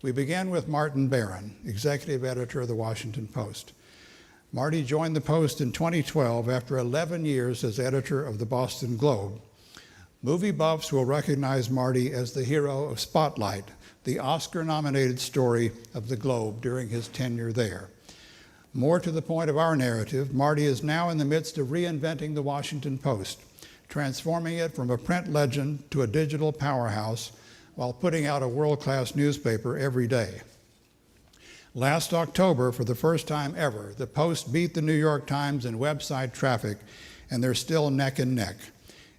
We begin with Martin Baron, executive editor of the Washington Post. Marty joined the Post in 2012 after 11 years as editor of the Boston Globe. Movie buffs will recognize Marty as the hero of Spotlight, the Oscar-nominated story of the Globe during his tenure there. More to the point of our narrative, Marty is now in the midst of reinventing the Washington Post, transforming it from a print legend to a digital powerhouse while putting out a world-class newspaper every day. Last October, for the first time ever, the Post beat the New York Times in website traffic, and they're still neck and neck.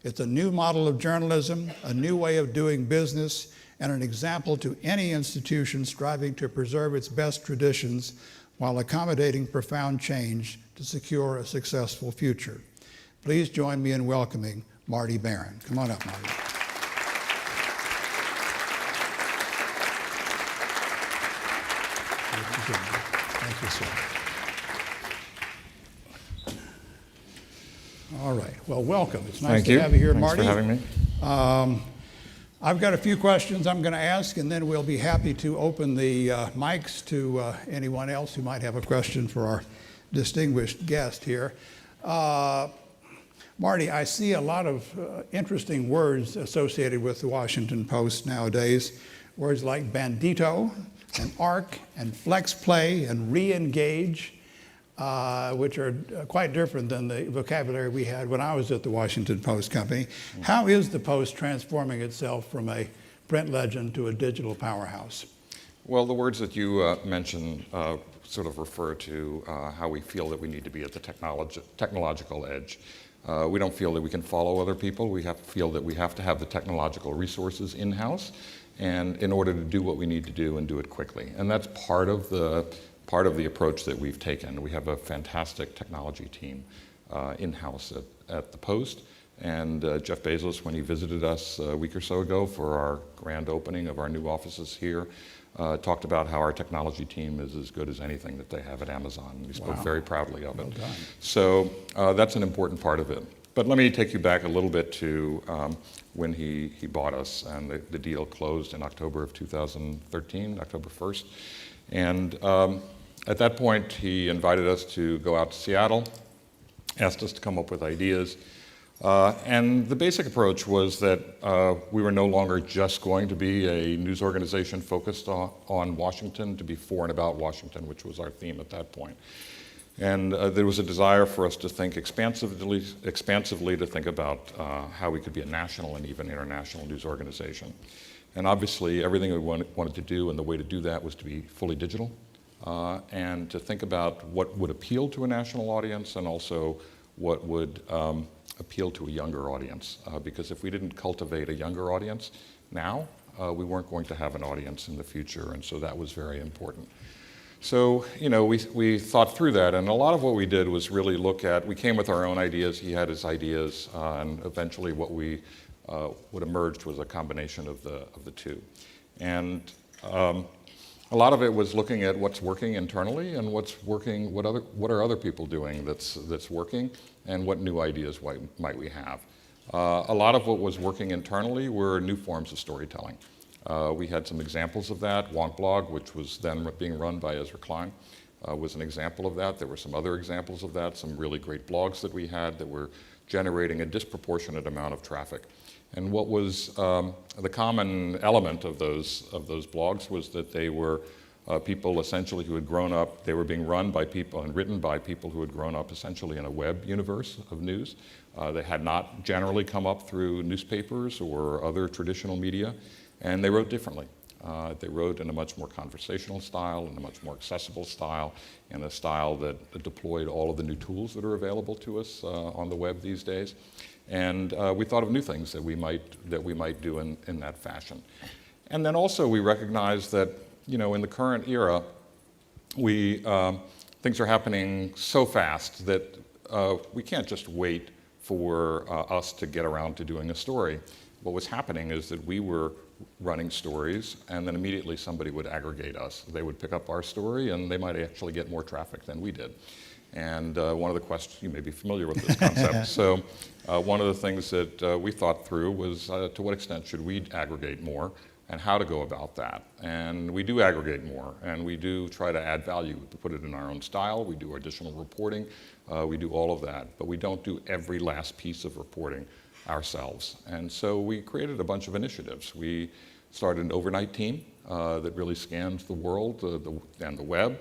It's a new model of journalism, a new way of doing business, and an example to any institution striving to preserve its best traditions while accommodating profound change to secure a successful future. Please join me in welcoming Marty Baron. Come on up, Marty. Thank you, sir. All right. Well, welcome. It's nice to have you here, Marty. Thanks for having me. I've got a few questions I'm going to ask, and then we'll be happy to open the mics to anyone else who might have a question for our distinguished guest here. Marty, I see a lot of interesting words associated with the Washington Post nowadays. Words like bandito, and arc, and flex play, and re-engage, which are quite different than the vocabulary we had when I was at the Washington Post Company. How is the Post transforming itself from a print legend to a digital powerhouse? Well, the words that you mentioned sort of refer to how we feel that we need to be at the technological edge. We don't feel that we can follow other people. We feel that we have to have the technological resources in-house, and in order to do what we need to do and do it quickly. And that's part of the approach that we've taken. We have a fantastic technology team in-house at the Post. And Jeff Bezos, when he visited us a week or so ago for our grand opening of our new offices here, talked about how our technology team is as good as anything that they have at Amazon. We spoke very proudly of it. Well done. So that's an important part of it. But let me take you back a little bit to when he bought us, and the deal closed in October of 2013, October 1st. And at that point, he invited us to go out to Seattle, asked us to come up with ideas. And the basic approach was that we were no longer just going to be a news organization focused on Washington, to be for and about Washington, which was our theme at that point. And there was a desire for us to think expansively to think about how we could be a national and even international news organization. And obviously, everything we wanted to do, and the way to do that was to be fully digital, and to think about what would appeal to a national audience, and also what would appeal to a younger audience. Because if we didn't cultivate a younger audience now, we weren't going to have an audience in the future, and so that was very important. So, we thought through that, and a lot of what we did was really look at, we came with our own ideas, he had his ideas, and eventually what emerged was a combination of the two. And a lot of it was looking at what's working internally and what's working, what are other people doing that's working, and what new ideas might we have. A lot of what was working internally were new forms of storytelling. We had some examples of that. Wonkblog, which was then being run by Ezra Klein, was an example of that. There were some other examples of that, some really great blogs that we had that were generating a disproportionate amount of traffic. And what was the common element of those blogs was that they were people essentially who had grown up, they were being run by people and written by people who had grown up essentially in a web universe of news. They had not generally come up through newspapers or other traditional media, and they wrote differently. They wrote in a much more conversational style, in a much more accessible style, in a style that deployed all of the new tools that are available to us on the web these days. And we thought of new things that we might do in that fashion. And then also we recognized that, in the current era, things are happening so fast that we can't just wait for us to get around to doing a story. What was happening is that we were running stories, and then immediately somebody would aggregate us. They would pick up our story, and they might actually get more traffic than we did. And one of the questions, you may be familiar with this concept. So one of the things that we thought through was to what extent should we aggregate more and how to go about that. And we do aggregate more, and we do try to add value, to put it in our own style. We do additional reporting. We do all of that, but we don't do every last piece of reporting ourselves. And so we created a bunch of initiatives. We started an overnight team that really scans the world and the web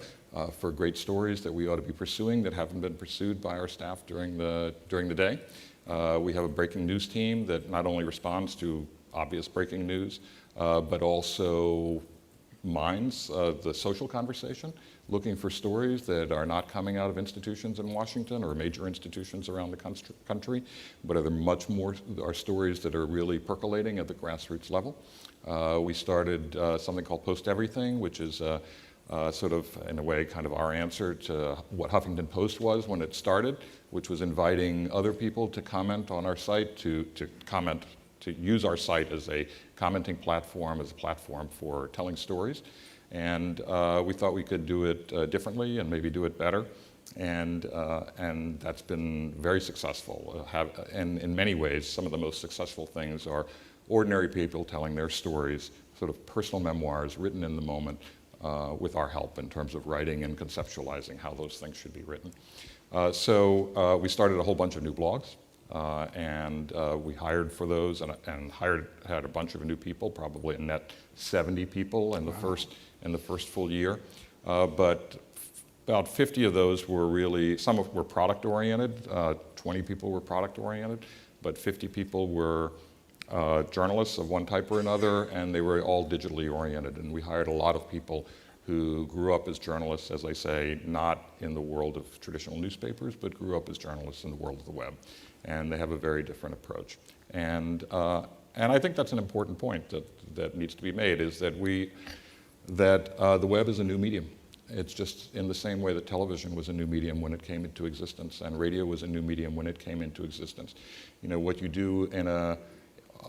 for great stories that we ought to be pursuing that haven't been pursued by our staff during the day. We have a breaking news team that not only responds to obvious breaking news, but also mines the social conversation, looking for stories that are not coming out of institutions in Washington or major institutions around the country, but are stories that are really percolating at the grassroots level. We started something called Post Everything, which is sort of, in a way, kind of our answer to what Huffington Post was when it started, which was inviting other people to comment on our site, to use our site as a commenting platform, as a platform for telling stories. And we thought we could do it differently and maybe do it better. And that's been very successful. And in many ways, some of the most successful things are ordinary people telling their stories, sort of personal memoirs written in the moment with our help in terms of writing and conceptualizing how those things should be written. So we started a whole bunch of new blogs. And we hired for those and had a bunch of new people, probably a net 70 people in the first full year. But about 50 of those were really, some were product oriented, 20 people were product oriented, but 50 people were journalists of one type or another, and they were all digitally oriented. And we hired a lot of people who grew up as journalists, as I say, not in the world of traditional newspapers, but grew up as journalists in the world of the web. And they have a very different approach. And I think that's an important point that needs to be made, is that the web is a new medium. It's just in the same way that television was a new medium when it came into existence, and radio was a new medium when it came into existence. You know, what you do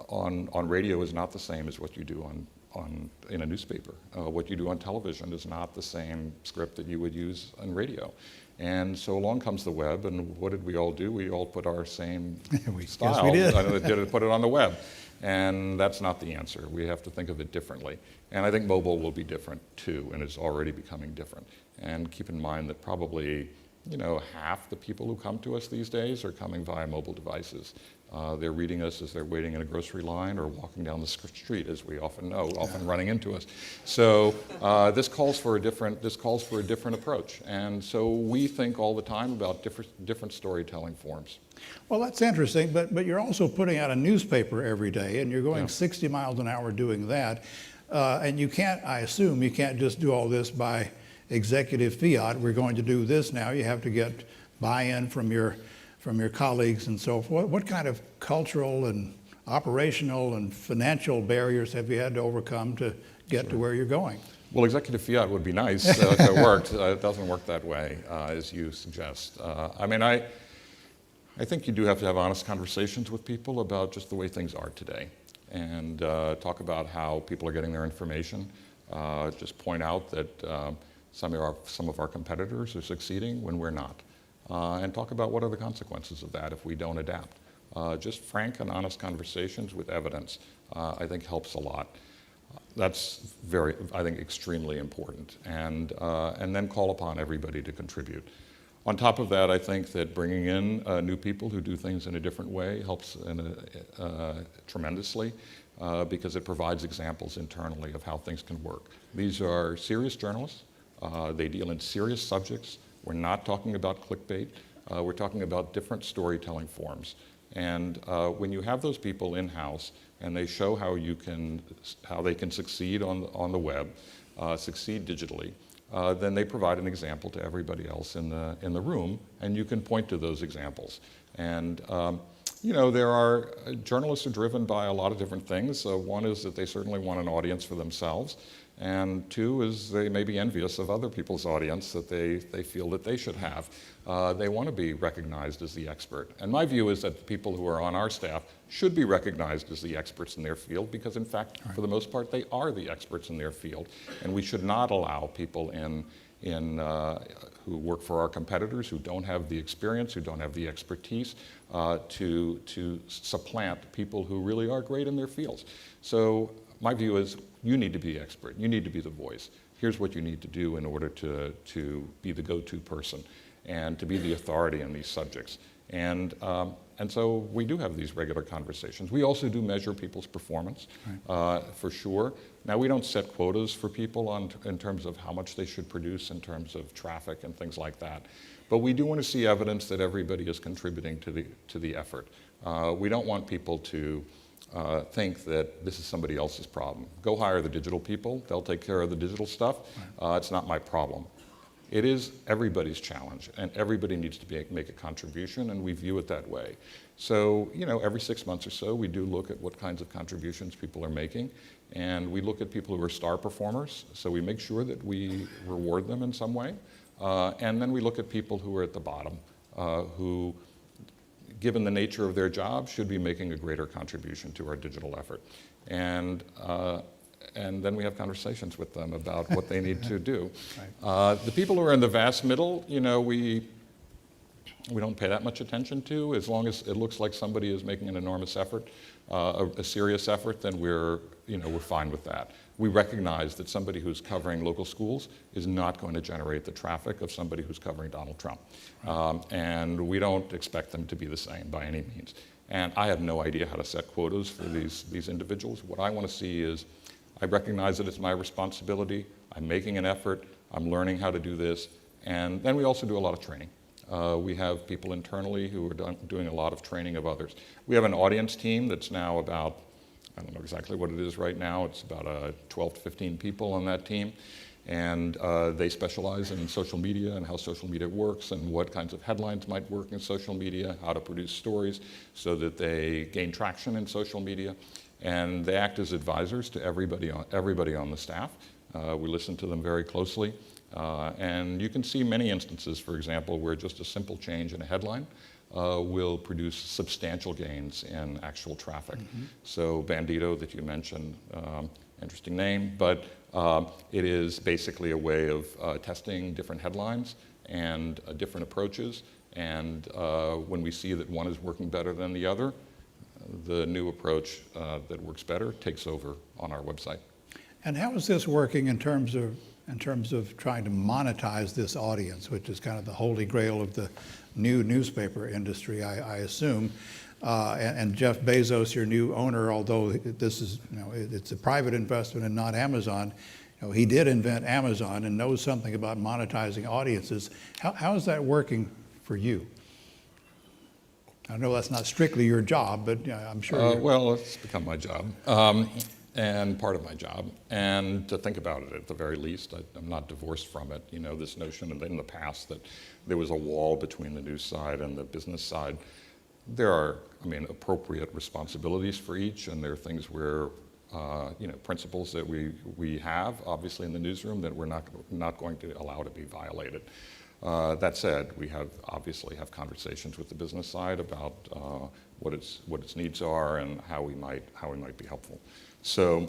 on radio is not the same as what you do in a newspaper. What you do on television is not the same script that you would use on radio. And so along comes the web, and what did we all do? We all put our same style. Yes, we did. Put it on the web. And that's not the answer. We have to think of it differently. And I think mobile will be different too, and it's already becoming different. And keep in mind that probably, half the people who come to us these days are coming via mobile devices. They're reading us as they're waiting in a grocery line or walking down the street, as we often know, often running into us. So this calls for a different approach. And so we think all the time about different storytelling forms. Well, that's interesting, but you're also putting out a newspaper every day, and you're going 60 miles an hour doing that. And I assume you can't just do all this by executive fiat. We're going to do this now. You have to get buy-in from your colleagues and so forth. What kind of cultural and operational and financial barriers have you had to overcome to get to where you're going? Well, executive fiat would be nice if it worked. It doesn't work that way, as you suggest. I think you do have to have honest conversations with people about just the way things are today, and talk about how people are getting their information. Just point out that some of our competitors are succeeding when we're not. And talk about what are the consequences of that if we don't adapt. Just frank and honest conversations with evidence, I think, helps a lot. That's I think, extremely important. And then call upon everybody to contribute. On top of that, I think that bringing in new people who do things in a different way helps tremendously, because it provides examples internally of how things can work. These are serious journalists. They deal in serious subjects. We're not talking about clickbait. We're talking about different storytelling forms. And when you have those people in-house and they show how they can succeed on the web, succeed digitally, then they provide an example to everybody else in the room, and you can point to those examples. And journalists are driven by a lot of different things. One is that they certainly want an audience for themselves. And two is they may be envious of other people's audience that they feel that they should have. They want to be recognized as the expert. And my view is that the people who are on our staff should be recognized as the experts in their field, because in fact, for the most part, they are the experts in their field. And we should not allow people who work for our competitors, who don't have the experience, who don't have the expertise, to supplant people who really are great in their fields. So my view is you need to be expert. You need to be the voice. Here's what you need to do in order to be the go-to person and to be the authority on these subjects. And so we do have these regular conversations. We also do measure people's performance, for sure. Now, we don't set quotas for people in terms of how much they should produce in terms of traffic and things like that. But we do want to see evidence that everybody is contributing to the effort. We don't want people to think that this is somebody else's problem. Go hire the digital people. They'll take care of the digital stuff. It's not my problem. It is everybody's challenge, and everybody needs to make a contribution, and we view it that way. So, every 6 months or so, we do look at what kinds of contributions people are making, and we look at people who are star performers, so we make sure that we reward them in some way. And then we look at people who are at the bottom, who, given the nature of their job, should be making a greater contribution to our digital effort. And then we have conversations with them about what they need to do. The people who are in the vast middle, we don't pay that much attention to. As long as it looks like somebody is making an enormous effort, a serious effort, then we're fine with that. We recognize that somebody who's covering local schools is not going to generate the traffic of somebody who's covering Donald Trump. And we don't expect them to be the same by any means. And I have no idea how to set quotas for these individuals. What I want to see is, I recognize that it's my responsibility. I'm making an effort. I'm learning how to do this. And then we also do a lot of training. We have people internally who are doing a lot of training of others. We have an audience team that's now about, I don't know exactly what it is right now. It's about 12 to 15 people on that team. And they specialize in social media and how social media works and what kinds of headlines might work in social media, how to produce stories so that they gain traction in social media. And they act as advisors to everybody on the staff. We listen to them very closely. And you can see many instances, for example, where just a simple change in a headline will produce substantial gains in actual traffic. So Bandito that you mentioned, interesting name, but it is basically a way of testing different headlines and different approaches. And when we see that one is working better than the other, the new approach that works better takes over on our website. And how is this working in terms of trying to monetize this audience, which is kind of the holy grail of the new newspaper industry, I assume. And Jeff Bezos, your new owner, although this is, it's a private investment and not Amazon, he did invent Amazon and knows something about monetizing audiences. How is that working for you? I know that's not strictly your job, but I'm sure. Well, it's become my job. And part of my job, and to think about it at the very least. I'm not divorced from it. This notion in the past that there was a wall between the news side and the business side. There are, appropriate responsibilities for each, and there are things where, principles that we have, obviously, in the newsroom that we're not going to allow to be violated. That said, we obviously have conversations with the business side about what its needs are and how we might be helpful. So,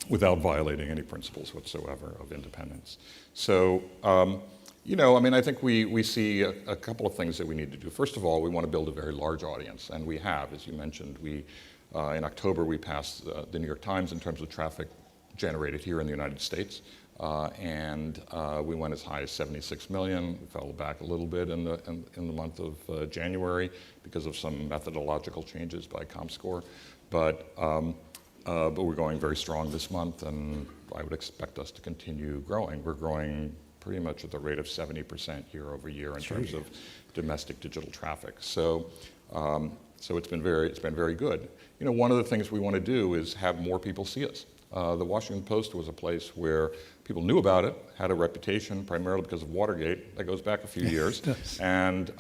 without violating any principles whatsoever of independence. So, I think we see a couple of things that we need to do. First of all, we want to build a very large audience, and we have, as you mentioned. In October, we passed the New York Times in terms of traffic generated here in the United States. And we went as high as 76 million. We fell back a little bit in the month of January because of some methodological changes by ComScore. But we're going very strong this month, and I would expect us to continue growing. We're growing pretty much at the rate of 70% year over year in terms of domestic digital traffic. So it's been very good. One of the things we want to do is have more people see us. The Washington Post was a place where people knew about it, had a reputation primarily because of Watergate. That goes back a few years. And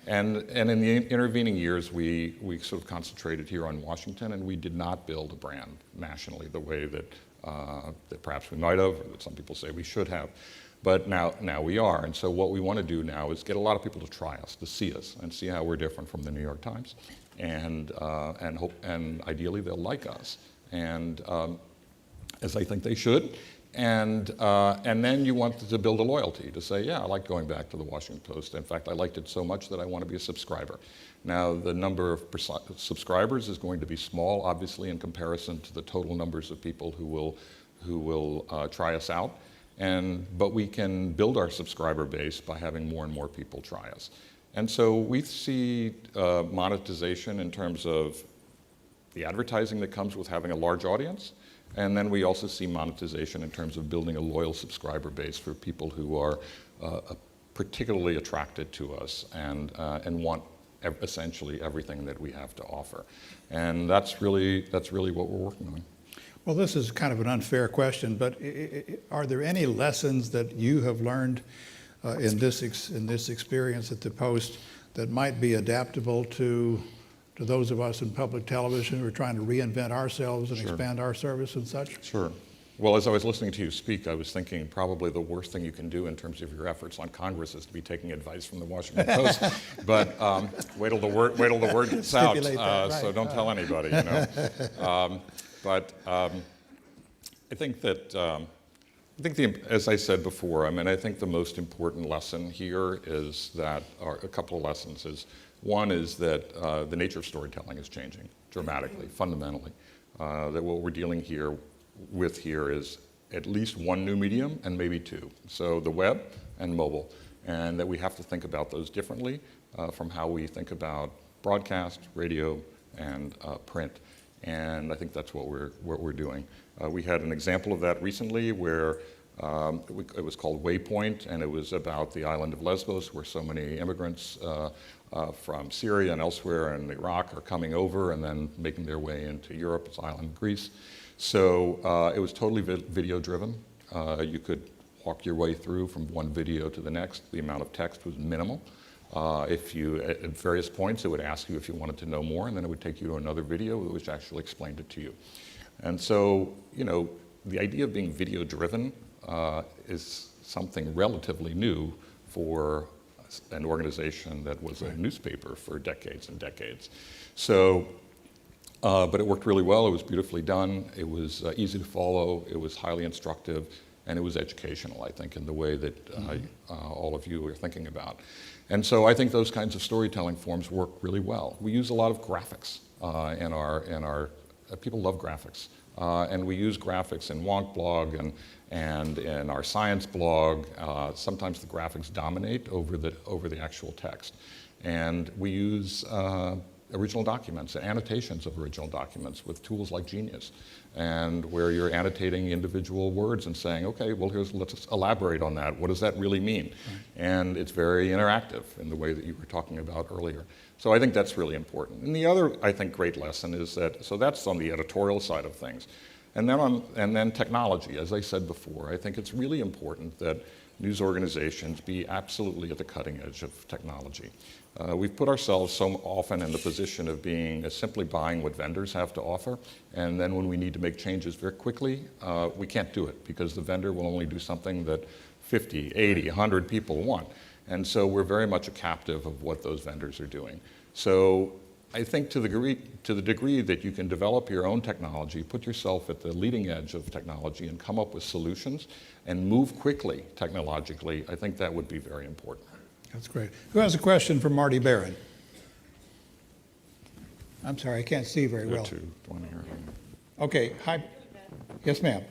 in the intervening years, we sort of concentrated here on Washington, and we did not build a brand nationally the way that perhaps we might have, or that some people say we should have. But now we are. And so what we want to do now is get a lot of people to try us, to see us, and see how we're different from the New York Times. And ideally they'll like us. And as I think they should. and then you want to build a loyalty to say, yeah, I like going back to the Washington Post. In fact, I liked it so much that I want to be a subscriber. Now, the number of subscribers is going to be small, obviously, in comparison to the total numbers of people who will try us out. But we can build our subscriber base by having more and more people try us. And so we see monetization in terms of the advertising that comes with having a large audience. And then we also see monetization in terms of building a loyal subscriber base for people who are particularly attracted to us and want essentially everything that we have to offer. And that's really what we're working on. Well, this is kind of an unfair question, but are there any lessons that you have learned in this experience at the Post that might be adaptable to those of us in public television who are trying to reinvent ourselves and expand our service and such? Sure. Well, as I was listening to you speak, I was thinking probably the worst thing you can do in terms of your efforts on Congress is to be taking advice from the Washington Post. But wait till the word gets out, Right. so don't tell anybody, you know. But I think that, as I said before, I think the most important lesson here is that, or a couple of lessons is, one is that the nature of storytelling is changing dramatically, fundamentally. That what we're dealing with here is at least one new medium and maybe two. So the web and mobile, and that we have to think about those differently from how we think about broadcast, radio, and print. And I think that's what we're doing. We had an example of that recently where it was called Waypoint, and it was about the island of Lesbos, where so many immigrants from Syria and elsewhere and Iraq are coming over and then making their way into Europe, its island Greece. So it was totally video-driven. You could walk your way through from one video to the next. The amount of text was minimal. At various points, it would ask you if you wanted to know more, and then it would take you to another video which actually explained it to you. And so, the idea of being video-driven is something relatively new for an organization that was a newspaper for decades and decades. So, but it worked really well. It was beautifully done. It was easy to follow. It was highly instructive, and it was educational, I think, in the way that all of you are thinking about. And so I think those kinds of storytelling forms work really well. We use a lot of graphics in our people love graphics. And we use graphics in Wonk blog and in our science blog. Sometimes the graphics dominate over the actual text. And we use original documents, annotations of original documents with tools like Genius, and where you're annotating individual words and saying, okay, well, let's elaborate on that. What does that really mean? Right. And it's very interactive in the way that you were talking about earlier. So I think that's really important. And the other, I think, great lesson is that, so that's on the editorial side of things. And then technology, as I said before, I think it's really important that news organizations be absolutely at the cutting edge of technology. We've put ourselves so often in the position of being simply buying what vendors have to offer, and then when we need to make changes very quickly, we can't do it because the vendor will only do something that 50, 80, 100 people want. And so we're very much a captive of what those vendors are doing. So I think to the degree that you can develop your own technology, put yourself at the leading edge of technology and come up with solutions and move quickly technologically, I think that would be very important. That's great. Who has a question for Marty Baron? I'm sorry, I can't see very well. Okay, hi. Yes, ma'am.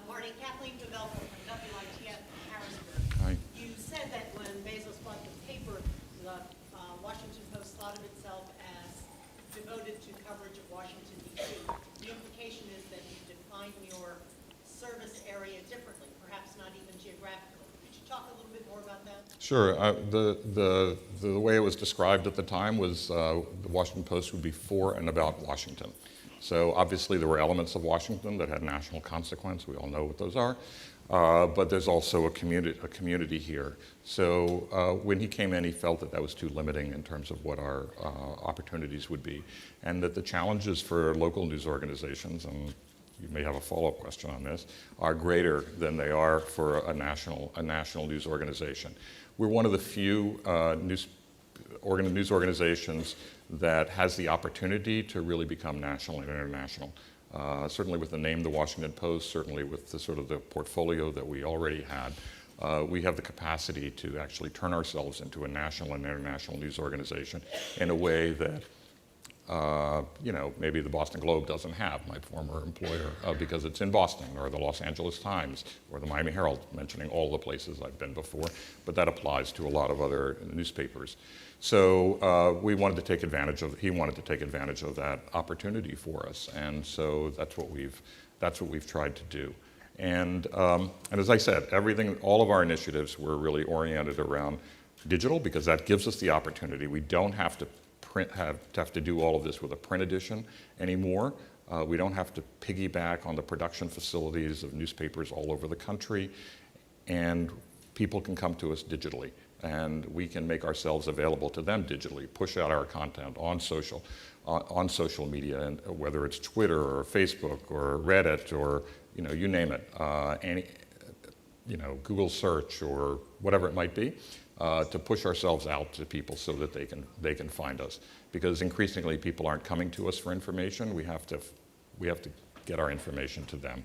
Marty, Kathleen Development from WITF Harrisburg. Hi. You said that when Bezos bought the paper, the Washington Post thought of itself as devoted to coverage of Washington, D.C. The implication is that you define your service area differently, perhaps not even geographically. Could you talk a little bit more about that? Sure. The way it was described at the time was the Washington Post would be for and about Washington. So obviously there were elements of Washington that had national consequence. We all know what those are. But there's also a community here. So when he came in, he felt that that was too limiting in terms of what our opportunities would be, and that the challenges for local news organizations, and you may have a follow-up question on this, are greater than they are for a national news organization. We're one of the few news organizations that has the opportunity to really become national and international. certainly with the name The Washington Post, certainly with the sort of the portfolio that we already had, we have the capacity to actually turn ourselves into a national and international news organization in a way that maybe the Boston Globe doesn't have, my former employer, because it's in Boston, or the Los Angeles Times, or the Miami Herald, mentioning all the places I've been before, but that applies to a lot of other newspapers. So he wanted to take advantage of that opportunity for us, and so that's what we've tried to do. And as I said, all of our initiatives were really oriented around digital, because that gives us the opportunity. We don't have to have to do all of this with a print edition anymore. We don't have to piggyback on the production facilities of newspapers all over the country, and people can come to us digitally, and we can make ourselves available to them digitally, push out our content on social media, and whether it's Twitter or Facebook or Reddit or you name it, Google search or whatever it might be. To push ourselves out to people so that they can find us, because increasingly people aren't coming to us for information. We have to get our information to them,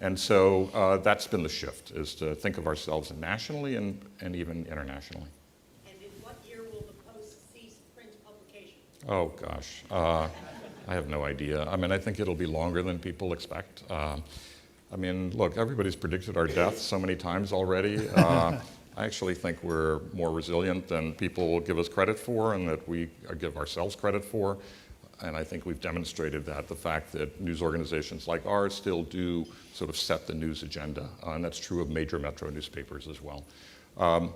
and so that's been the shift, is to think of ourselves nationally and even internationally. And in what year will the Post cease print publication? Oh gosh, I have no idea. I mean, I think it'll be longer than people expect. Look, everybody's predicted our death so many times already. I actually think we're more resilient than people give us credit for, and that we give ourselves credit for. And I think we've demonstrated that, the fact that news organizations like ours still do sort of set the news agenda, and that's true of major metro newspapers as well. I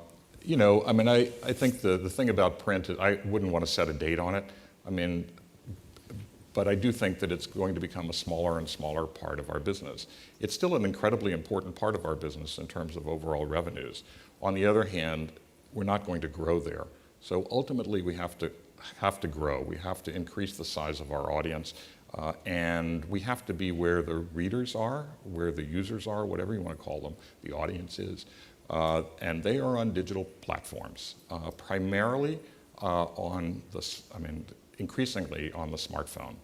think the thing about print is I wouldn't want to set a date on it. But I do think that it's going to become a smaller and smaller part of our business. It's still an incredibly important part of our business in terms of overall revenues. On the other hand, we're not going to grow there. So ultimately, we have to grow. We have to increase the size of our audience, and we have to be where the readers are, where the users are, whatever you want to call them, the audience is. And they are on digital platforms, primarily increasingly on the smartphone.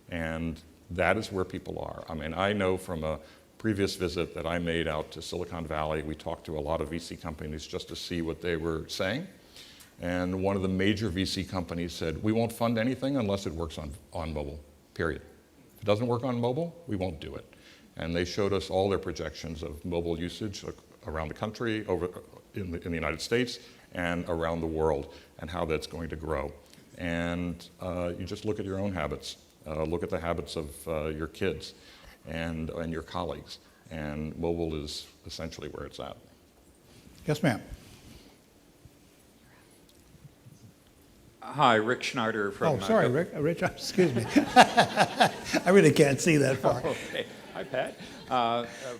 And that is where people are. I know from a previous visit that I made out to Silicon Valley, we talked to a lot of VC companies just to see what they were saying. And one of the major VC companies said, we won't fund anything unless it works on mobile, period. If it doesn't work on mobile, we won't do it. And they showed us all their projections of mobile usage around the country, in the United States, and around the world, and how that's going to grow. And you just look at your own habits. Look at the habits of your kids and your colleagues. And mobile is essentially where it's at. Yes, ma'am. Hi, Rick Schneider from... Oh, sorry, Rick. Rich, excuse me. I really can't see that far. Okay. Hi, Pat.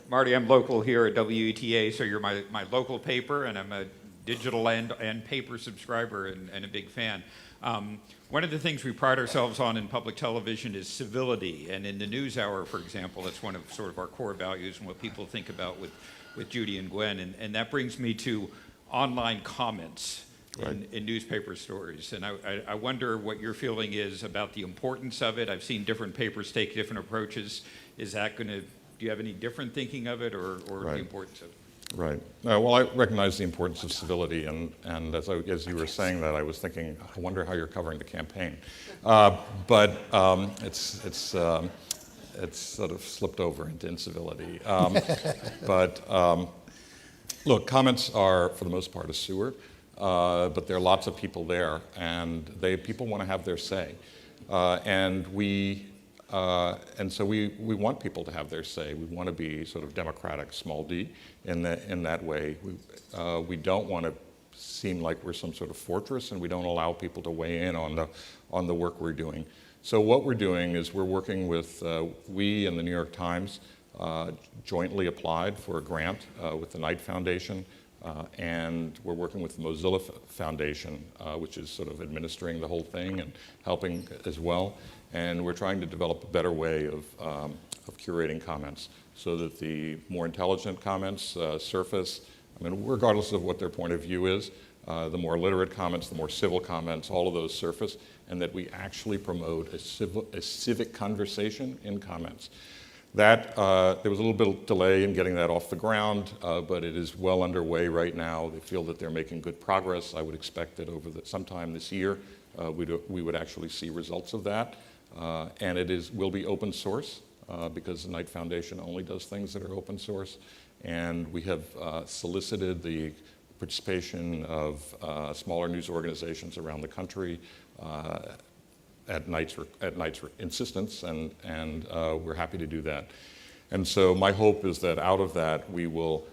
Marty, I'm local here at WETA, so you're my local paper, and I'm a digital and paper subscriber and a big fan. One of the things we pride ourselves on in public television is civility, and in the NewsHour, for example, that's one of sort of our core values and what people think about with Judy and Gwen, and that brings me to online comments in newspaper stories. And I wonder what your feeling is about the importance of it. I've seen different papers take different approaches. Is that going to, do you have any different thinking of it, or the importance of it? Right. Well, I recognize the importance of civility, and as you were saying that, I was thinking, I wonder how you're covering the campaign. But it's sort of slipped over into incivility. Look, comments are, for the most part, a sewer, but there are lots of people there, and people want to have their say. And so we want people to have their say. We want to be sort of democratic, small d, in that way. We don't want to seem like we're some sort of fortress, and we don't allow people to weigh in on the work we're doing. So what we're doing is we're working with, we and the New York Times jointly applied for a grant with the Knight Foundation, and we're working with the Mozilla Foundation, which is sort of administering the whole thing and helping as well. And we're trying to develop a better way of curating comments so that the more intelligent comments surface, regardless of what their point of view is, the more literate comments, the more civil comments, all of those surface, and that we actually promote a civic conversation in comments. That, there was a little bit of delay in getting that off the ground, but it is well underway right now. They feel that they're making good progress. I would expect that sometime this year, we would actually see results of that. And will be open source, because the Knight Foundation only does things that are open source. And we have solicited the participation of smaller news organizations around the country at Knight's insistence, and we're happy to do that. And so my hope is that out of that we will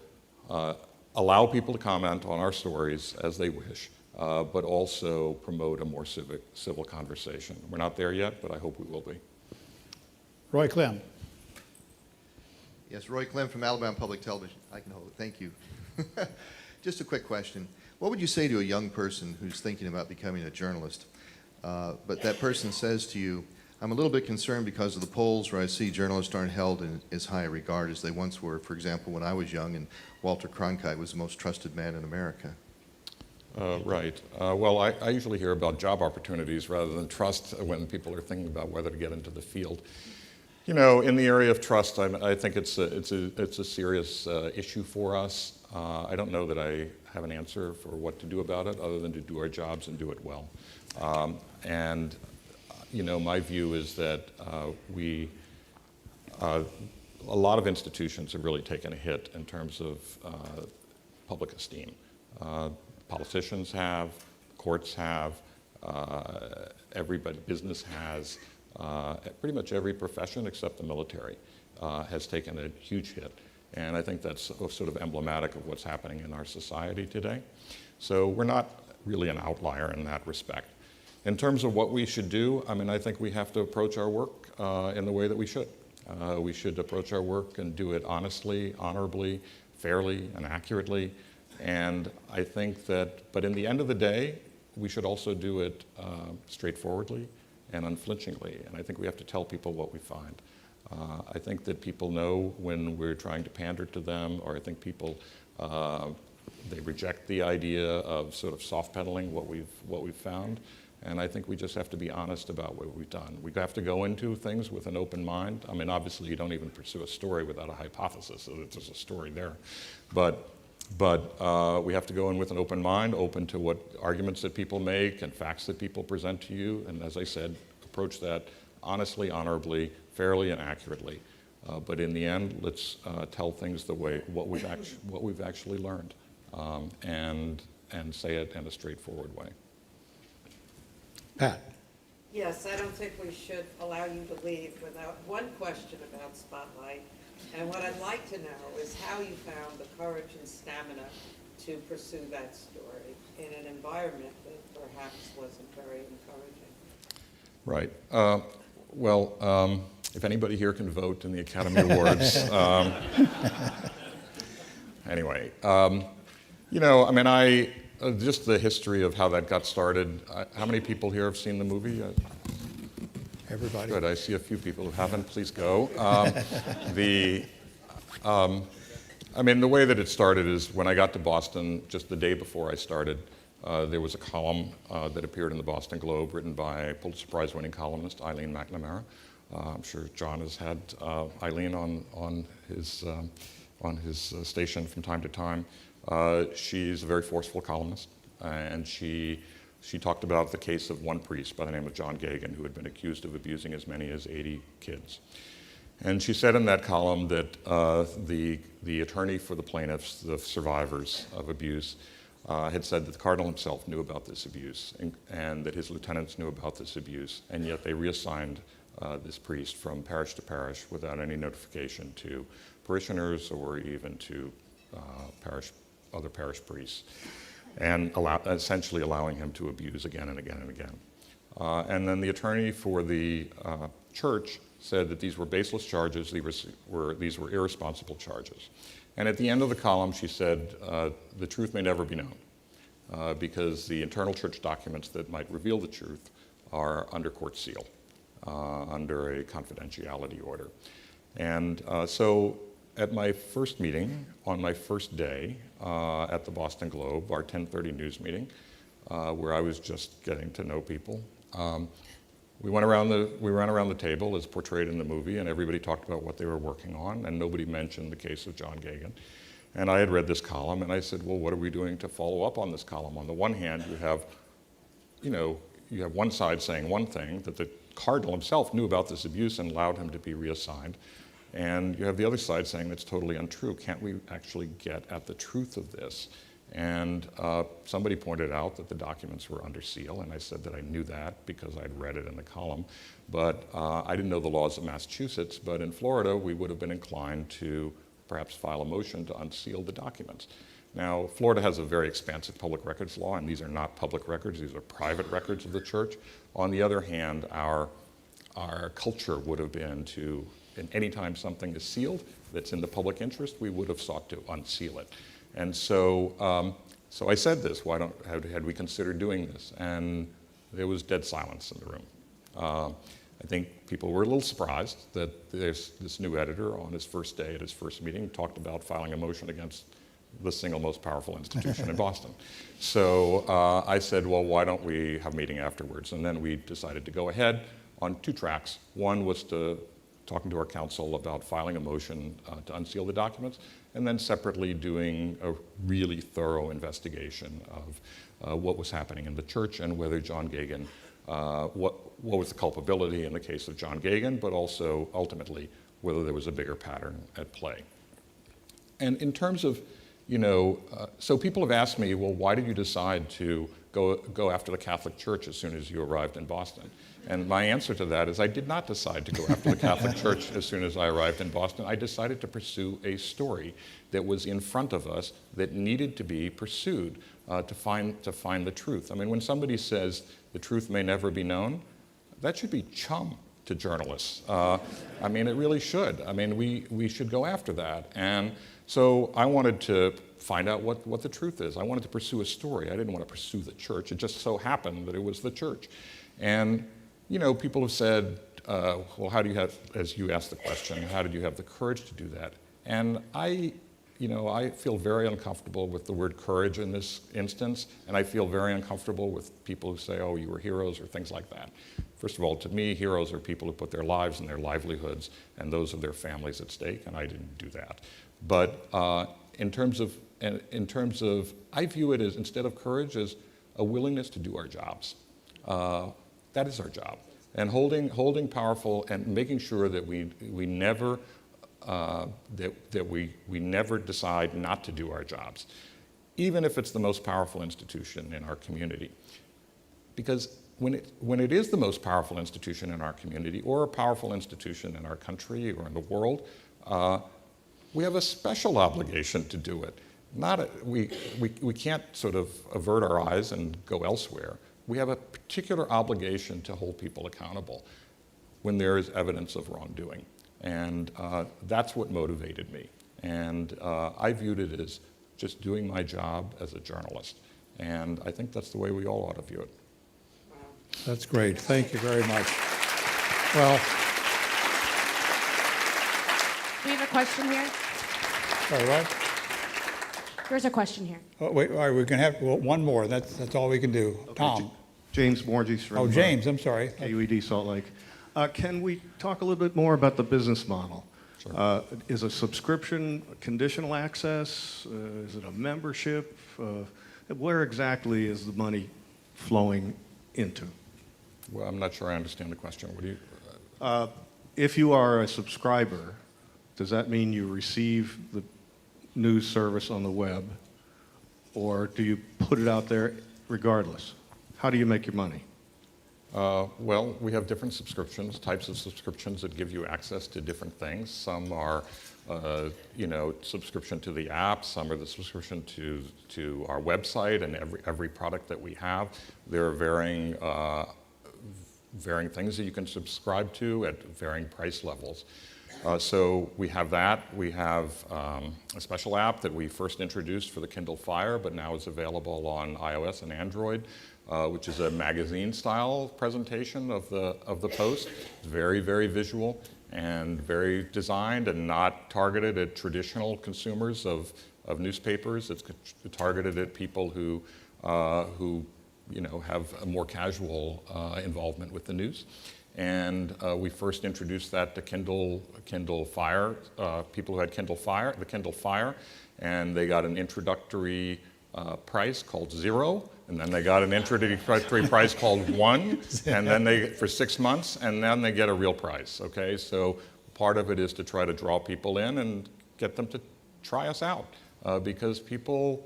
allow people to comment on our stories as they wish, but also promote a more civil conversation. We're not there yet, but I hope we will be. Roy Clem. Yes, Roy Clem from Alabama Public Television. I can hold it. Thank you. Just a quick question. What would you say to a young person who's thinking about becoming a journalist, but that person says to you, I'm a little bit concerned because of the polls where I see journalists aren't held in as high a regard as they once were, for example, when I was young and Walter Cronkite was the most trusted man in America? Right. Well, I usually hear about job opportunities rather than trust when people are thinking about whether to get into the field. You know, in the area of trust, I think it's a serious issue for us. I don't know that I have an answer for what to do about it, other than to do our jobs and do it well. And you know, my view is that a lot of institutions have really taken a hit in terms of public esteem. Politicians have, courts have, everybody, business has, pretty much every profession except the military has taken a huge hit. And I think that's sort of emblematic of what's happening in our society today. So we're not really an outlier in that respect. In terms of what we should do, I mean, I think we have to approach our work in the way that we should. We should approach our work and do it honestly, honorably, fairly, and accurately. And I think that, but in the end of the day, we should also do it straightforwardly and unflinchingly. And I think we have to tell people what we find. I think that people know when we're trying to pander to them, or I think people, they reject the idea of sort of soft pedaling what we've found. And I think we just have to be honest about what we've done. We have to go into things with an open mind. I mean, obviously you don't even pursue a story without a hypothesis, so that there's a story there. But we have to go in with an open mind, open to what arguments that people make and facts that people present to you. And as I said, approach that honestly, honorably, fairly, and accurately. But in the end, let's tell things the way what we've actually learned, and say it in a straightforward way. Pat. Yes, I don't think we should allow you to leave without one question about Spotlight. And what I'd like to know is how you found the courage and stamina to pursue that story in an environment that perhaps wasn't very encouraging. Right. Well, if anybody here can vote in the Academy Awards, anyway, you know, I mean, just the history of how that got started. How many people here have seen the movie? Everybody. Good. I see a few people who haven't. Please go. I mean, the way that it started is when I got to Boston, just the day before I started, there was a column that appeared in the Boston Globe written by Pulitzer Prize-winning columnist Eileen McNamara. I'm sure John has had Eileen on his station from time to time. She's a very forceful columnist, and she talked about the case of one priest by the name of John Gagan, who had been accused of abusing as many as 80 kids. And she said in that column that the attorney for the plaintiffs, the survivors of abuse, had said that the cardinal himself knew about this abuse, and that his lieutenants knew about this abuse, and yet they reassigned this priest from parish to parish without any notification to parishioners or even to other parish priests, and essentially allowing him to abuse again and again and again. And then the attorney for the church said that these were baseless charges, these were irresponsible charges. And at the end of the column, she said, the truth may never be known, because the internal church documents that might reveal the truth are under court seal, under a confidentiality order. And so at my first meeting, on my first day at the Boston Globe, our 10:30 news meeting, where I was just getting to know people, we went around the table as portrayed in the movie, and everybody talked about what they were working on, and nobody mentioned the case of John Gagin. And I had read this column, and I said, well, what are we doing to follow up on this column? On the one hand, you have one side saying one thing, that the cardinal himself knew about this abuse and allowed him to be reassigned. And you have the other side saying that's totally untrue. Can't we actually get at the truth of this? And somebody pointed out that the documents were under seal, and I said that I knew that because I'd read it in the column. But I didn't know the laws of Massachusetts, but in Florida, we would have been inclined to perhaps file a motion to unseal the documents. Now, Florida has a very expansive public records law, and these are not public records, these are private records of the church. On the other hand, our culture would have been to, and anytime something is sealed that's in the public interest, we would have sought to unseal it. And so, so I said this, had we considered doing this? And there was dead silence in the room. I think people were a little surprised that there's this new editor on his first day at his first meeting talked about filing a motion against the single most powerful institution in Boston. So I said, well, why don't we have a meeting afterwards? And then we decided to go ahead on two tracks. One was talking to our counsel about filing a motion to unseal the documents, and then separately doing a really thorough investigation of what was happening in the church and whether John Gagin, what was the culpability in the case of John Gagin, but also ultimately whether there was a bigger pattern at play. And in terms of, so people have asked me, well, why did you decide to go after the Catholic Church as soon as you arrived in Boston? And my answer to that is I did not decide to go after the Catholic Church as soon as I arrived in Boston. I decided to pursue a story that was in front of us that needed to be pursued to find the truth. I mean, when somebody says the truth may never be known, that should be chum to journalists. I mean, it really should. I mean, we should go after that. And so I wanted to find out what the truth is. I wanted to pursue a story. I didn't want to pursue the church. It just so happened that it was the church. And, people have said, well, how do you have, as you asked the question, how did you have the courage to do that? And I feel very uncomfortable with the word courage in this instance, and I feel very uncomfortable with people who say, oh, you were heroes or things like that. First of all, to me, heroes are people who put their lives and their livelihoods and those of their families at stake, and I didn't do that. But in terms of, I view it as, instead of courage, as a willingness to do our jobs. That is our job. And holding powerful and making sure that we never we never decide not to do our jobs, even if it's the most powerful institution in our community. Because when it is the most powerful institution in our community, or a powerful institution in our country or in the world, we have a special obligation to do it. We can't sort of avert our eyes and go elsewhere. We have a particular obligation to hold people accountable when there is evidence of wrongdoing. And that's what motivated me. And I viewed it as just doing my job as a journalist. And I think that's the way we all ought to view it. Wow. That's great. Thank you very much. Well, We have a question here. all right. There's a question here. Oh, wait, all right, we're going to have one more. That's all we can do. Tom. James Borges from Oh, James, I'm sorry. KUED Salt Lake. Can we talk a little bit more about the business model? Sure. Is a subscription conditional access? Is it a membership? Where exactly is the money flowing into? Well, I'm not sure I understand the question. What do you? If you are a subscriber, does that mean you receive the news service on the web, or do you put it out there regardless? How do you make your money? Well, we have different subscriptions, types of subscriptions that give you access to different things. Some are, subscription to the app. Some are the subscription to our website and every product that we have. There are varying things that you can subscribe to at varying price levels. So we have that. We have a special app that we first introduced for the Kindle Fire, but now is available on iOS and Android, which is a magazine-style presentation of the Post. It's very, very visual. and very designed and not targeted at traditional consumers of newspapers. It's targeted at people who have a more casual involvement with the news. And we first introduced that to Kindle Fire, people who had Kindle Fire, the Kindle Fire, and they got an introductory price called $0, and then they got an introductory price called $1, and then for 6 months, and then they get a real price, okay? So part of it is to try to draw people in and get them to try us out, because people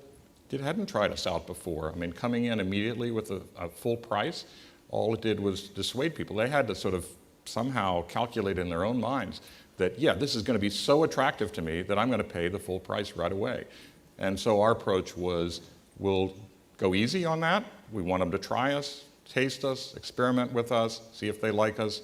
hadn't tried us out before. I mean, coming in immediately with a full price, all it did was dissuade people. They had to sort of somehow calculate in their own minds that, yeah, this is going to be so attractive to me that I'm going to pay the full price right away. And so our approach was, we'll go easy on that. We want them to try us, taste us, experiment with us, see if they like us,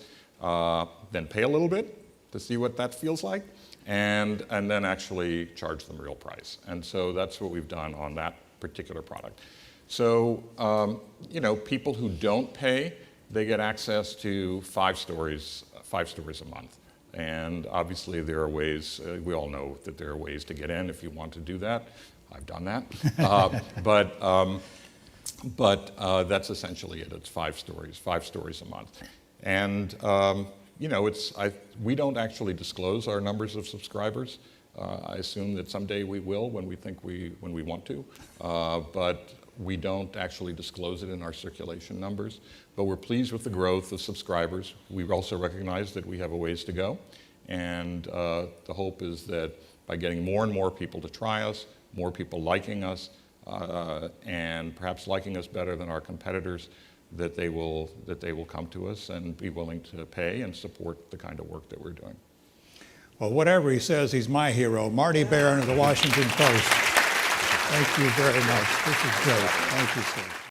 then pay a little bit to see what that feels like, and then actually charge them real price. And so that's what we've done on that particular product. So, people who don't pay, they get access to 5 stories a month. And obviously there are ways, we all know that there are ways to get in if you want to do that. I've done that. But that's essentially it. It's 5 stories a month. And, we don't actually disclose our numbers of subscribers. I assume that someday we will when we want to. But we don't actually disclose it in our circulation numbers, but we're pleased with the growth of subscribers. We also recognize that we have a ways to go, and the hope is that by getting more and more people to try us, more people liking us, and perhaps liking us better than our competitors, that they will come to us and be willing to pay and support the kind of work that we're doing. Well, whatever he says, he's my hero. Marty Baron of the Washington Post. Thank you very much. This is great. Thank you, sir.